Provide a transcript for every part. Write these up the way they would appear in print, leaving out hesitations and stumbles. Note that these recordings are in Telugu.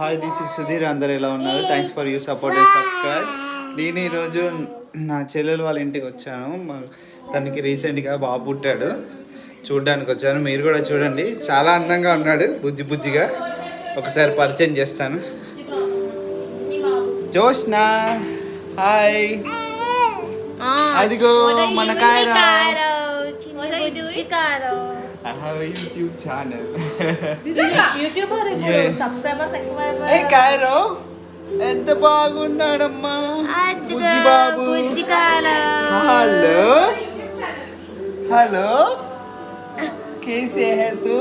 Hi this is Sudheer. అందరు ఎలా ఉన్నారు? Thanks for you support and subscribe. నేను ఈరోజు నా చెల్లెలు వాళ్ళ ఇంటికి వచ్చాను. తనకి రీసెంట్గా బాబు పుట్టాడు, చూడడానికి వచ్చాను. మీరు కూడా చూడండి, చాలా అందంగా ఉన్నాడు, బుజ్జి బుజ్జిగా. ఒకసారి పరిచయం చేస్తాను. జోష్న, హాయ్. అదిగో మన కాయరా. I have a YouTube channel. This is a YouTuber. Yeah. Subscribers, Hey Cairo, ఎంత బాగున్నాడమ్మా బుజ్జి బాబు. హలో హలో, कैसे है तू?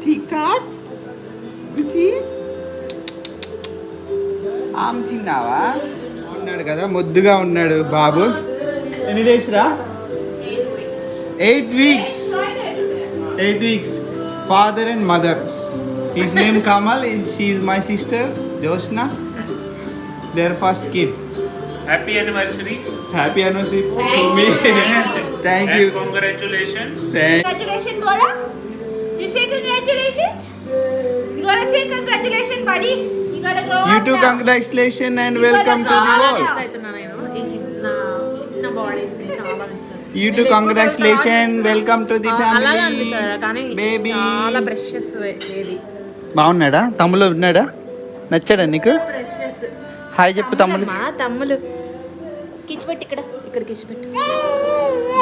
ठीक ठाक గుచ్చి. ఆమ్ తిన్నావా? ఉన్నాడు కదా, ముద్దుగా ఉన్నాడు బాబు. ఎన్ని డేస్ రా? 8 weeks. 8 weeks. Father and mother. His name Kamal. She is my sister Josna. Their first kid. Happy anniversary. Happy anniversary to me. Thank you. And congratulations. Congratulations, Bola. You say congratulations. You gotta say congratulations, buddy. You gotta grow You up too, now. congratulations and You welcome to the world. You too, congratulations. Welcome to the అలాగే family. అనిపిస్తుంది కానీ Baby. చాలా ప్రెషస్ ఏది బాగున్నాడా? తమ్ముడు ఉన్నాడా? నచ్చాడా నీకు? ప్రెషస్ హాయ్ చెప్పు తమ్ముడు. మా తమ్ములు కిచ్చిపెట్టి ఇక్కడ కిచ్చిపెట్టు.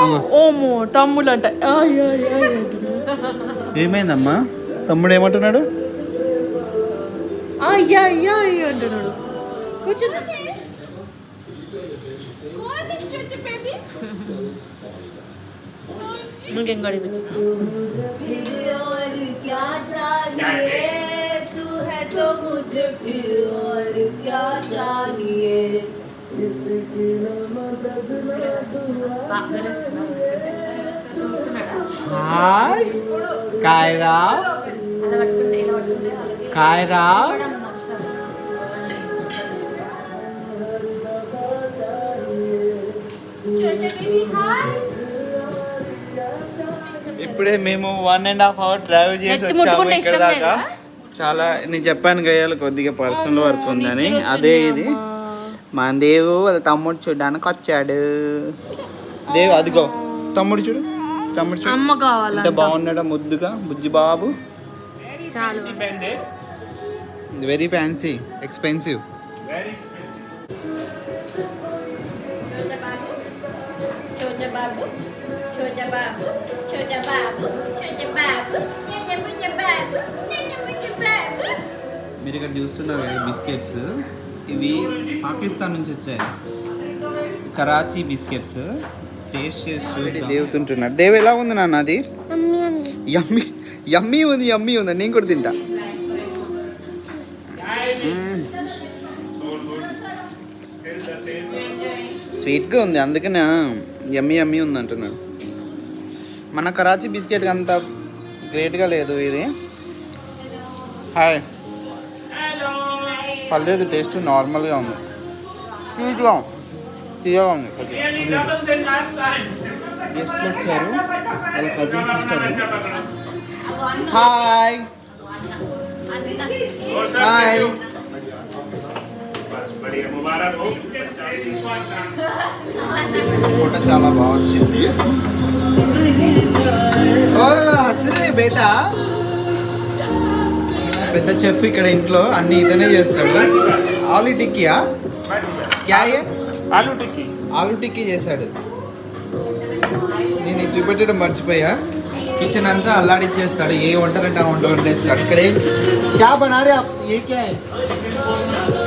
అగో. ఓమో తమ్ముడు అంట. ఏమైందమ్మా? తమ్ముడు ఏమంటున్నాడు? అయ్యా అంటున్నాడు. కూర్చున్నా. ఇంకేం గడిపించు. और क्या चाहिए तू है तो मुझे फिर और क्या चाहिए చూస్తున్నాడా? హాయ్ కాయరా. అలా పట్టుకుంటే ఇలా పట్టుకుంటే కాయరా. ఇప్పుడే మేము 1.5 hour డ్రైవ్ చేసి నెత్తి వచ్చాము ముట్టుకుంటే ఇక్కడ ఇష్టం దాకా. లేదా? చాలా నేను చెప్పాను గయ్యాలు కొద్దిగా పర్సనల్ వర్క్ ఉందని. అదే ఇది మా దేవు వాళ్ళ తమ్ముడు చూడడానికి వచ్చాడు. దేవు అదిగో తమ్ముడు చూడు, తమ్ముడు చూడు అమ్మ కావాలంట. ఎంత బాగున్నాడా ముద్దుగా బుజ్జి బాబు. చాలు. Bandit. Very fancy, expensive. Very expensive. छोटा बाबू छोटा बाबू छोटा बाबू छोटा बाबू छोटा बाबू छोटा बाबू మీరు ఇక్కడ చూస్తున్నారు కదా బిస్కెట్స్, ఇవి పాకిస్తాన్ నుంచి వచ్చాయి. కరాచీ బిస్కెట్స్. టేస్ట్ చేసి దేవుతుంటున్నాడు. దేవు ఎలా ఉంది నాన్న? అది యమ్మీ యమ్మీ ఉంది, యమ్మీ ఉంది. నేను కూడా తింటా. Still the same. స్వీట్గా ఉంది, అందుకనే యమ్మీ యమ్మీ ఉంది అంటున్నాడు. మన కరాచీ బిస్కెట్ అంత గ్రేట్గా లేదు ఇది. హాయ్. పర్లేదు, టేస్ట్ నార్మల్గా ఉంది. స్వీట్గా తీయగా ఉంది. Nearly double than last time. గెస్ట్లు వచ్చారు, వాళ్ళ కజిన్ సిస్టర్. హాయ్ और सब Hi. कैसे हो? बस बढ़िया, मुबारक हो. You can try this one now. Photo చాలా బాగా వచ్చింది. ఓ అసలే బేటా పెద్ద చెఫ్ ఇక్కడ ఇంట్లో అన్ని ఇతనే చేస్తాడు. ఆలూ టిక్కీయా క్యా ఏ? आलू टिक्की. ఆలూ టిక్కీ చేశాడు. నేను ఇది చూపెట్టడం మర్చిపోయా. కిచెన్ అంతా అల్లాడిచ్చేస్తాడు. ఏ వంటలంటే ఆ వంట వండేస్తాడు. ఇక్కడ క్యా బనారే ఆప్? ఏ క్యా హై?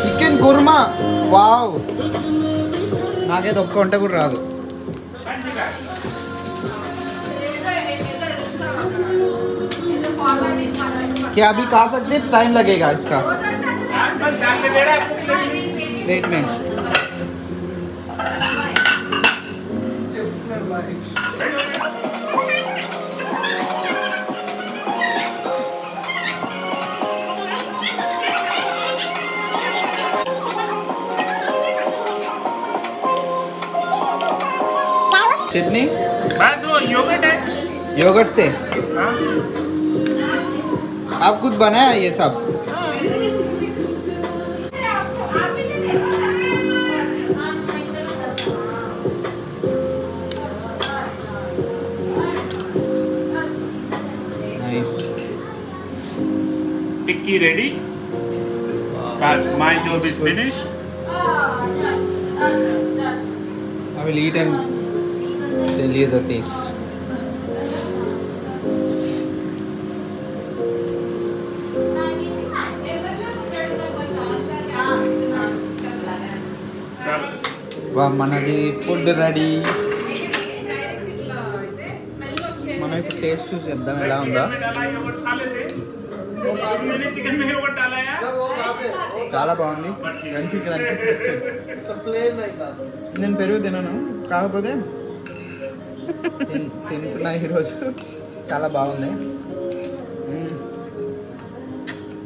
చికెన్ కుర్మా. వావ్, నాకైతే ఒక్క వంట కూడా రాదు. क्या अभी खा सकते? टाइम लगेगा इसका. बस सामने दे रहा है आपको प्लेट. वेट में चटनी बस वो योगर्ट है. योगर्ट से. हाँ. आप खुद बनाया ये सब? ready. Pass. My job is finished. I will eat and tell you the taste. వా మనది ఫుడ్ రెడీ. మనం ఇప్పుడు టేస్ట్ చూసి చెప్దాం ఎలా ఉందో. चिकन में योगर्ट डाला है। చాలా బాగుంది. Crunchy crunchy. నేను పెరుగు తినను, కాకపోతే తింటున్నా ఈరోజు. చాలా బాగుంది.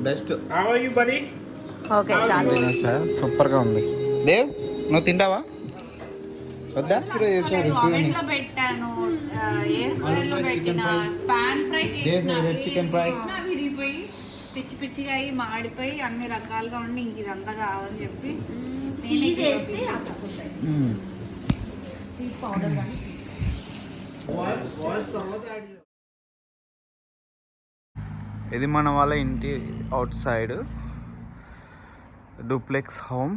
Best. How are you, buddy? Okay చాలు. తినేసా, సూపర్గా ఉంది. దేవ్ నువ్వు తింటావా? వద్దా? కామెంట్లో పెట్టాను, ఎయిర్ ఫ్రైర్ లో పెట్టిన పాన్ ఫ్రై చికెన్ ఫ్రై విరిగిపోయి పిచ్చి పిచ్చిగా అయ్యి మాడిపోయి అన్ని రకాలుగా ఉండి ఇంక ఇదంతా కావాలని చెప్పి చీజ్ వేస్తే చీజ్ పౌడర్ కానీ ఇది మన వాళ్ళ ఇంటి అవుట్ సైడ్ డూప్లెక్స్ హోమ్.